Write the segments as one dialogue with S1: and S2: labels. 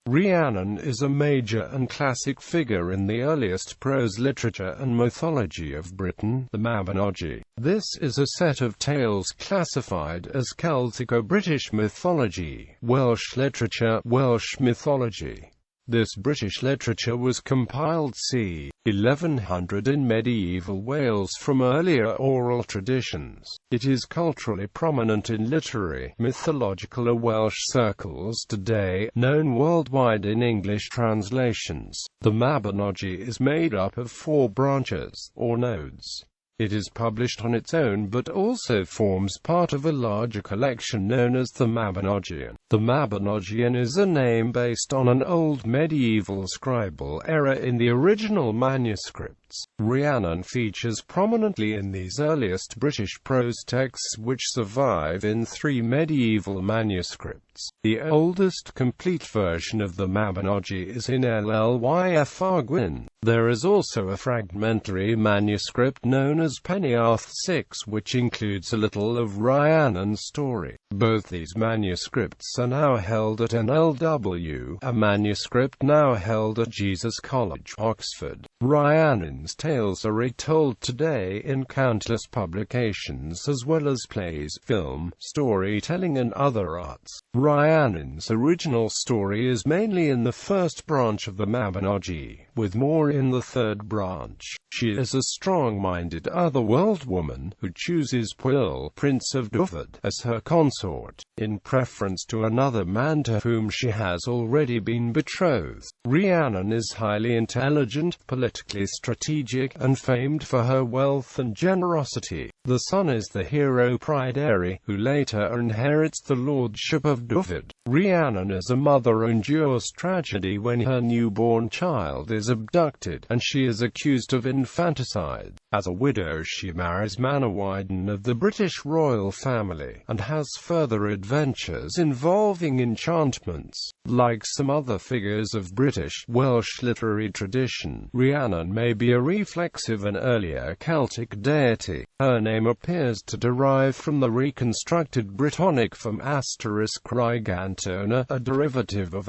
S1: Rhiannon is a major and classic figure in the earliest prose literature and mythology of Britain, the Mabinogi. This is a set of tales classified as Celtic or British mythology, Welsh literature, Welsh mythology. This British literature was compiled c. 1100 in medieval Wales from earlier oral traditions. It is culturally prominent in literary, mythological or Welsh circles today, known worldwide in English translations. The Mabinogi is made up of 4 branches, or nodes. It is published on its own but also forms part of a larger collection known as the Mabinogion. The Mabinogion is a name based on an old medieval scribal error in the original manuscripts. Rhiannon features prominently in these earliest British prose texts which survive in 3 medieval manuscripts. The oldest complete version of the Mabinogi is in Llyfr Gwyn. There is also a fragmentary manuscript known as Peniarth 6 which includes a little of Rhiannon's story. Both these manuscripts are now held at NLW, a manuscript now held at Jesus College, Oxford. Rhiannon's tales are retold today in countless publications as well as plays, film, storytelling and other arts. Rhiannon's original story is mainly in the first branch of the Mabinogi, with more in the third branch. She is a strong-minded otherworld woman who chooses Pwyll, Prince of Dyfed, as her consort, in preference to another man to whom she has already been betrothed. Rhiannon is highly intelligent, politically strategic, and famed for her wealth and generosity. The son is the hero Pryderi, who later inherits the lordship of Dyfed. Rhiannon as a mother endures tragedy when her newborn child is abducted, and she is accused of infanticide. As a widow she marries Manawydan of the British royal family, and has further adventures involving enchantments. Like some other figures of British, Welsh literary tradition, Rhiannon may be a reflex of an earlier Celtic deity. Her name appears to derive from the reconstructed Brittonic from *Rhigantona, a derivative of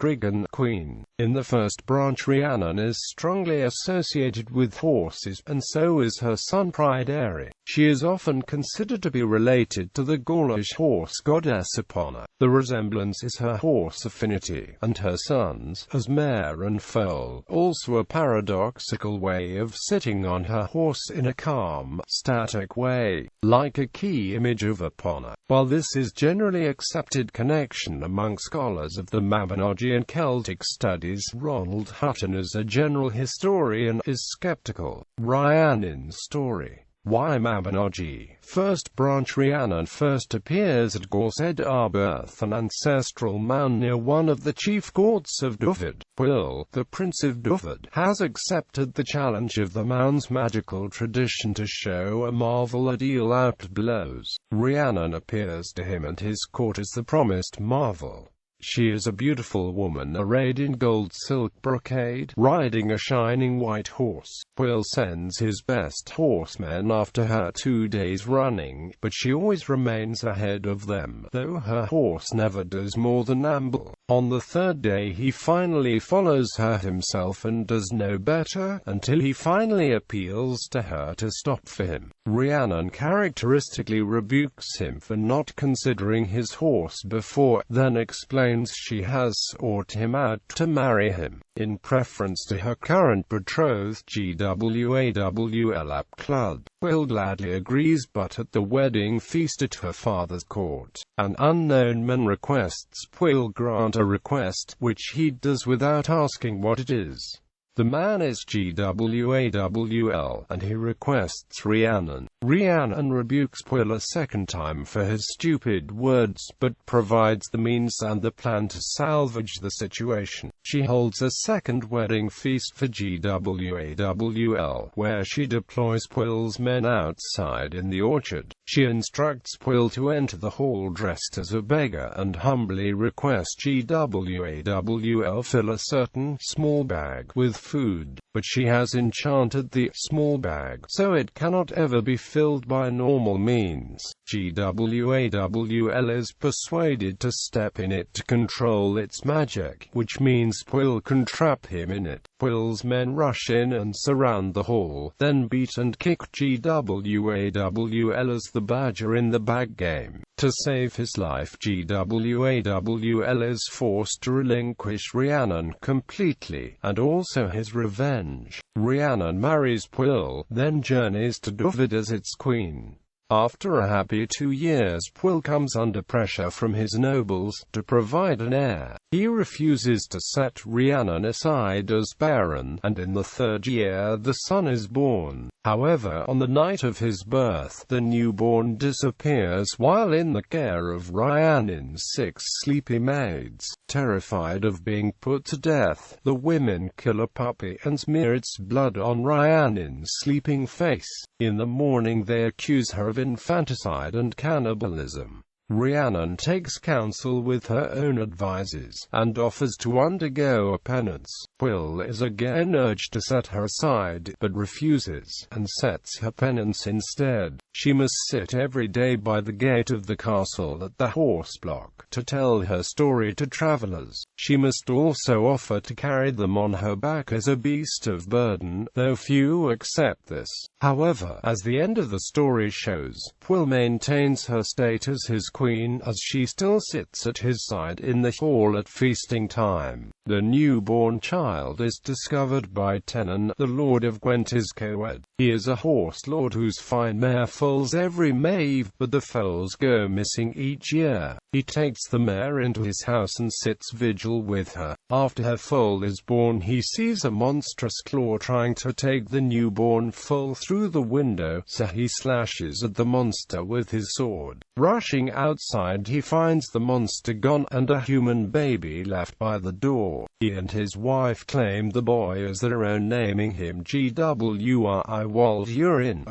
S1: *Rigan, queen. In the first branch Rhiannon is strongly associated with horses, and so is her son Pryderi. She is often considered to be related to the Gaulish horse goddess Epona. The resemblance is her horse affinity, and her son's, as mare and foal, also a paradoxical way of sitting on her horse in a calm, static way, like a key image of Epona. While this is generally accepted connection among scholars of the Mabinogi and Celtic studies, Ronald Hutton as a general historian is skeptical. Rhiannon's story. Why Mabinogi? First branch Rhiannon first appears at Gorsedd Arberth, an ancestral mound near one of the chief courts of Dyfed. Pwyll, the Prince of Dyfed, has accepted the challenge of the mound's magical tradition to show a marvel or deal out blows. Rhiannon appears to him and his court as the promised marvel. She is a beautiful woman arrayed in gold silk brocade, riding a shining white horse. Pwyll sends his best horsemen after her 2 days running, but she always remains ahead of them, though her horse never does more than amble. On the 3rd day he finally follows her himself and does no better, until he finally appeals to her to stop for him. Rhiannon characteristically rebukes him for not considering his horse before, then explains she has sought him out to marry him, in preference to her current betrothed Gwawl Clud. Pwyll gladly agrees, but at the wedding feast at her father's court, an unknown man requests Pwyll grant a request, which he does without asking what it is. The man is Gwawl, and he requests Rhiannon. Rhiannon rebukes Pwyll a second time for his stupid words, but provides the means and the plan to salvage the situation. she holds a second wedding feast for Gwawl, where she deploys Pwll's men outside in the orchard. She instructs Pwyll to enter the hall dressed as a beggar and humbly request Gwawl fill a certain small bag with food, but she has enchanted the small bag so it cannot ever be filled by normal means. Gwawl is persuaded to step in it to control its magic, which means Pwyll can trap him in it. Pwyll's men rush in and surround the hall, then beat and kick Gwawl as the badger in the bag game. To save his life, Gwawl is forced to relinquish Rhiannon completely, and also his revenge. Rhiannon marries Pwyll, then journeys to Dyfed as its queen. After a happy 2 years, Pwyll comes under pressure from his nobles to provide an heir. He refuses to set Rhiannon aside as barren, and in the 3rd year the son is born. However, on the night of his birth, the newborn disappears while in the care of Rhiannon's 6 sleepy maids. Terrified of being put to death, the women kill a puppy and smear its blood on Rhiannon's sleeping face. In the morning they accuse her of infanticide and cannibalism. Rhiannon takes counsel with her own advisors, and offers to undergo a penance. Pwyll is again urged to set her aside, but refuses, and sets her penance instead. She must sit every day by the gate of the castle at the horse block, to tell her story to travelers. She must also offer to carry them on her back as a beast of burden, though few accept this. However, as the end of the story shows, Pwyll maintains her state as his queen, as she still sits at his side in the hall at feasting time. The newborn child is discovered by Tenan, the lord of Gwent is co-ed. He is a horse lord whose fine mare foals every May, but the foals go missing each year. He takes the mare into his house and sits vigil with her. After her foal is born, he sees a monstrous claw trying to take the newborn foal through the window, so he slashes at the monster with his sword. Rushing outside, he finds the monster gone, and a human baby left by the door. He and his wife claim the boy as their own, naming him Gwawl,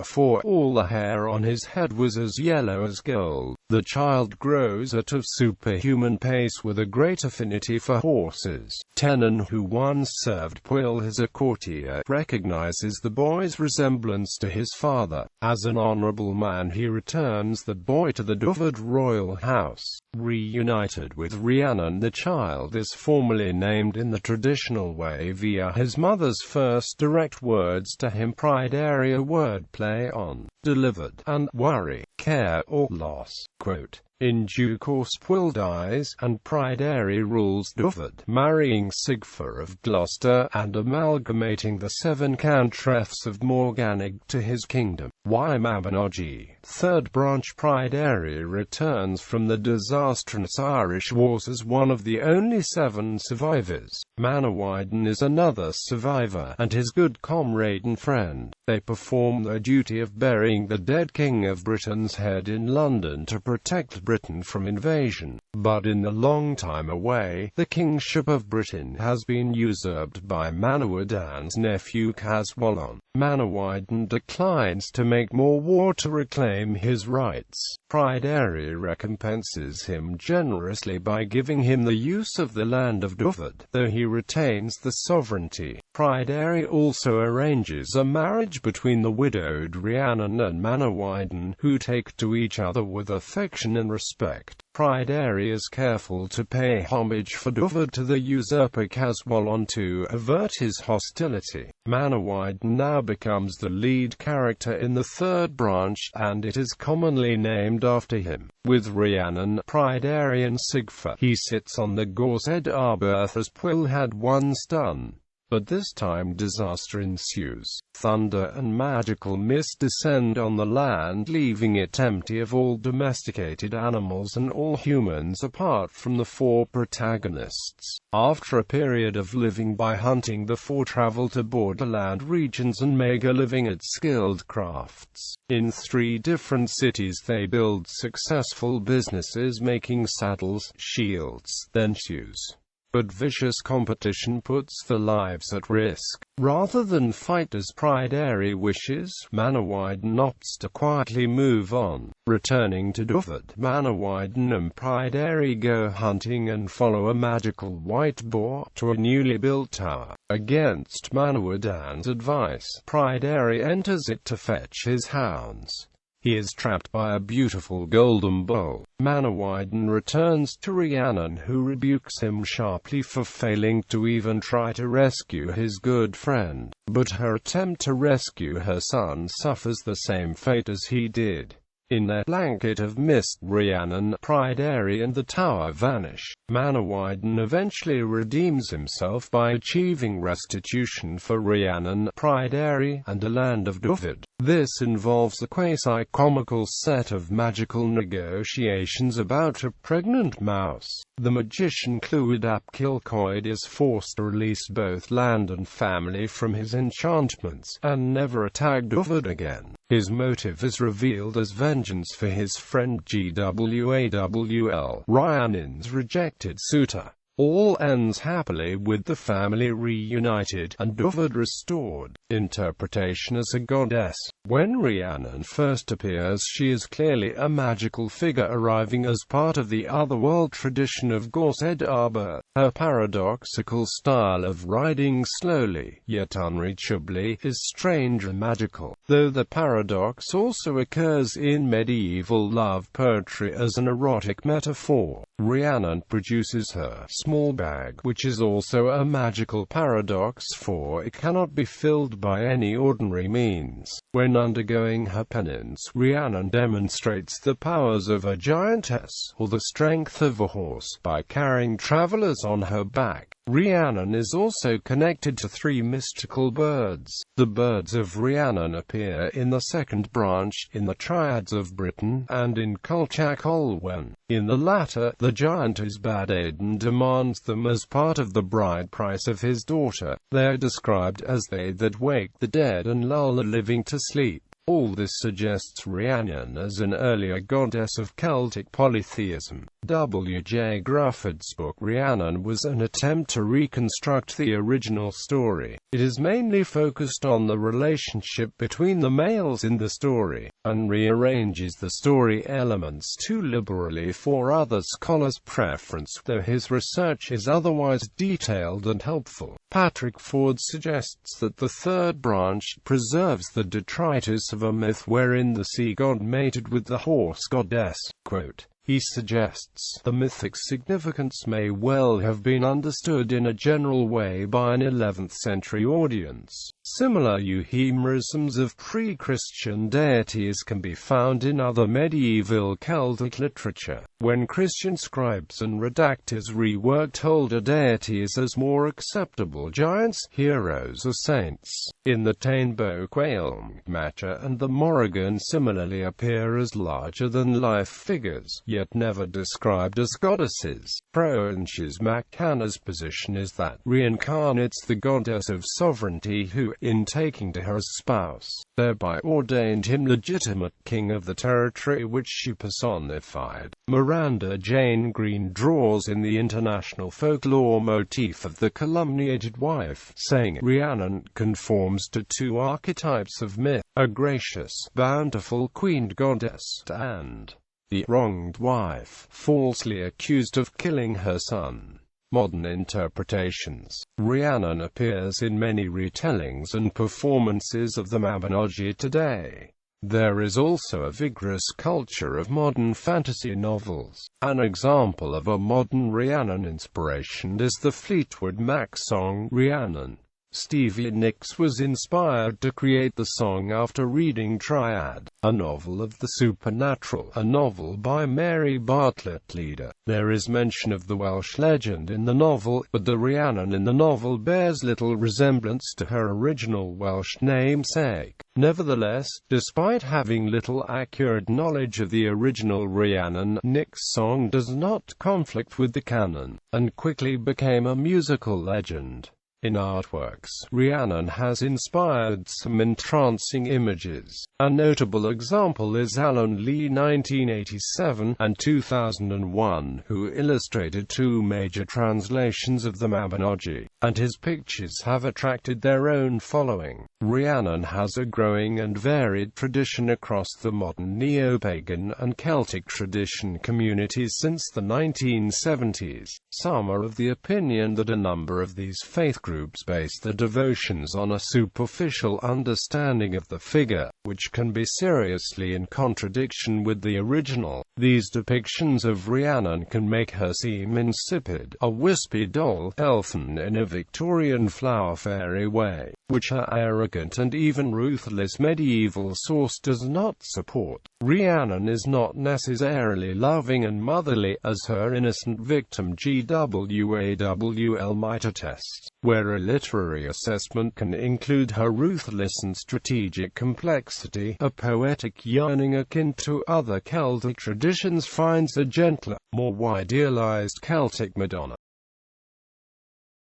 S1: for all the hair on his head was as yellow as gold. The child grows at a superhuman pace with a great affinity for horses. Tenan, who once served Pwyll as a courtier, recognizes the boy's resemblance to his father. As an honorable man, he returns the boy to the Dyfed royal house. Reunited with Rhiannon, the child is formally named in the traditional way via his mother's first direct words to him. Pride area wordplay on delivered and worry, care or loss. Quote, in due course Pwyll dies, and Pryderi rules Dyfed, marrying Sigfur of Gloucester, and amalgamating the 7 cantrefs of Morgannwg to his kingdom. Mabinogi, 3rd branch. Pryderi returns from the disastrous Irish Wars as one of the only 7 survivors. Manawydan is another survivor, and his good comrade and friend. They perform their duty of burying the dead King of Britain's head in London to protect Britain from invasion. But in the long time away, the kingship of Britain has been usurped by Manawydan's nephew Caswallon. Manawydan declines to make more war to reclaim his rights. Pryderi recompenses him generously by giving him the use of the land of Dyfed, though he retains the sovereignty. Pryderi also arranges a marriage between the widowed Rhiannon and Manawydan, who take to each other with affection and respect. Pryderi is careful to pay homage for Dyfed to the usurper Caswallon to avert his hostility. Manawydan now becomes the lead character in the 3rd branch, and it is commonly named after him. With Rhiannon, Pryderi and Sigfur, he sits on the Gorsedd Arberth as Pwyll had once done. But this time disaster ensues. Thunder and magical mist descend on the land, leaving it empty of all domesticated animals and all humans apart from the 4 protagonists. After a period of living by hunting, the 4 travel to borderland regions and make a living at skilled crafts. In 3 different cities they build successful businesses making saddles, shields, then shoes. but vicious competition puts their lives at risk. Rather than fight as Pryderi wishes, Manawydan opts to quietly move on. Returning to Dyfed, Manawydan and Pryderi go hunting and follow a magical white boar to a newly built tower. Against Manawydan's advice, Pryderi enters it to fetch his hounds. He is trapped by a beautiful golden bowl. Manawydan returns to Rhiannon, who rebukes him sharply for failing to even try to rescue his good friend. But her attempt to rescue her son suffers the same fate as he did. In their blanket of mist, Rhiannon, Pryderi and the tower vanish. Manawydan eventually redeems himself by achieving restitution for Rhiannon, Pryderi, and the land of Dyfed. This involves a quasi-comical set of magical negotiations about a pregnant mouse. The magician Clwyd ap Kilcoed is forced to release both land and family from his enchantments, and never attack Dyfed again. His motive is revealed as vengeance for his friend Gwawl, Rhiannon's rejected suitor. All ends happily with the family reunited, and Dyfed restored. Interpretation as a goddess. When Rhiannon first appears, she is clearly a magical figure arriving as part of the otherworld tradition of Gorsedd Arbor. Her paradoxical style of riding slowly, yet unreachably, is strange and magical, though the paradox also occurs in medieval love poetry as an erotic metaphor. Rhiannon produces her small bag, which is also a magical paradox, for it cannot be filled by any ordinary means. When undergoing her penance, Rhiannon demonstrates the powers of a giantess, or the strength of a horse, by carrying travelers on her back. Rhiannon is also connected to three mystical birds. The birds of Rhiannon appear in the second branch, in the Triads of Britain, and in Culhwch Olwen. In the latter, the giant Ysbaddaden demands them as part of the bride price of his daughter. They are described as they that wake the dead and lull the living to sleep. All this suggests Rhiannon as an earlier goddess of Celtic polytheism. W. J. Grufford's book Rhiannon was an attempt to reconstruct the original story. It is mainly focused on the relationship between the males in the story, and rearranges the story elements too liberally for other scholars' preference, though his research is otherwise detailed and helpful. Patrick Ford suggests that the third branch preserves the detritus of a myth wherein the sea god mated with the horse goddess. Quote, he suggests the mythic significance may well have been understood in a general way by an 11th century audience. Similar euhemerisms of pre-Christian deities can be found in other medieval Celtic literature. When Christian scribes and redactors reworked older deities as more acceptable giants, heroes or saints, in the Tainbo Quailm, Matcha and the Morrigan similarly appear as larger-than-life figures, yet never described as goddesses. Proenches McCanna's position is that reincarnates the goddess of sovereignty who, in taking to her as spouse, thereby ordained him legitimate king of the territory which she personified. Miranda Jane Green draws in the international folklore motif of the calumniated wife, saying Rhiannon conforms to two archetypes of myth, a gracious, bountiful queen goddess, and the wronged wife, falsely accused of killing her son. Modern interpretations. Rhiannon appears in many retellings and performances of the Mabinogi today. There is also a vigorous culture of modern fantasy novels. An example of a modern Rhiannon inspiration is the Fleetwood Mac song Rhiannon. Stevie Nicks was inspired to create the song after reading Triad, a novel of the supernatural, a novel by Mary Bartlett Leader. There is mention of the Welsh legend in the novel, but the Rhiannon in the novel bears little resemblance to her original Welsh namesake. Nevertheless, despite having little accurate knowledge of the original Rhiannon, Nick's song does not conflict with the canon, and quickly became a musical legend. In artworks, Rhiannon has inspired some entrancing images. A notable example is Alan Lee 1987 and 2001, who illustrated two major translations of the Mabinogi, and his pictures have attracted their own following. Rhiannon has a growing and varied tradition across the modern neo-pagan and Celtic tradition communities since the 1970s. Some are of the opinion that a number of these faith groups base their devotions on a superficial understanding of the figure, which can be seriously in contradiction with the original. These depictions of Rhiannon can make her seem insipid, a wispy doll, elfin in a Victorian flower fairy way, which her arrogant and even ruthless medieval source does not support. Rhiannon is not necessarily loving and motherly, as her innocent victim Gwawl might attest, where a literary assessment can include her ruthless and strategic complexity. A poetic yearning akin to other Celtic traditions finds a gentler, more idealized Celtic Madonna.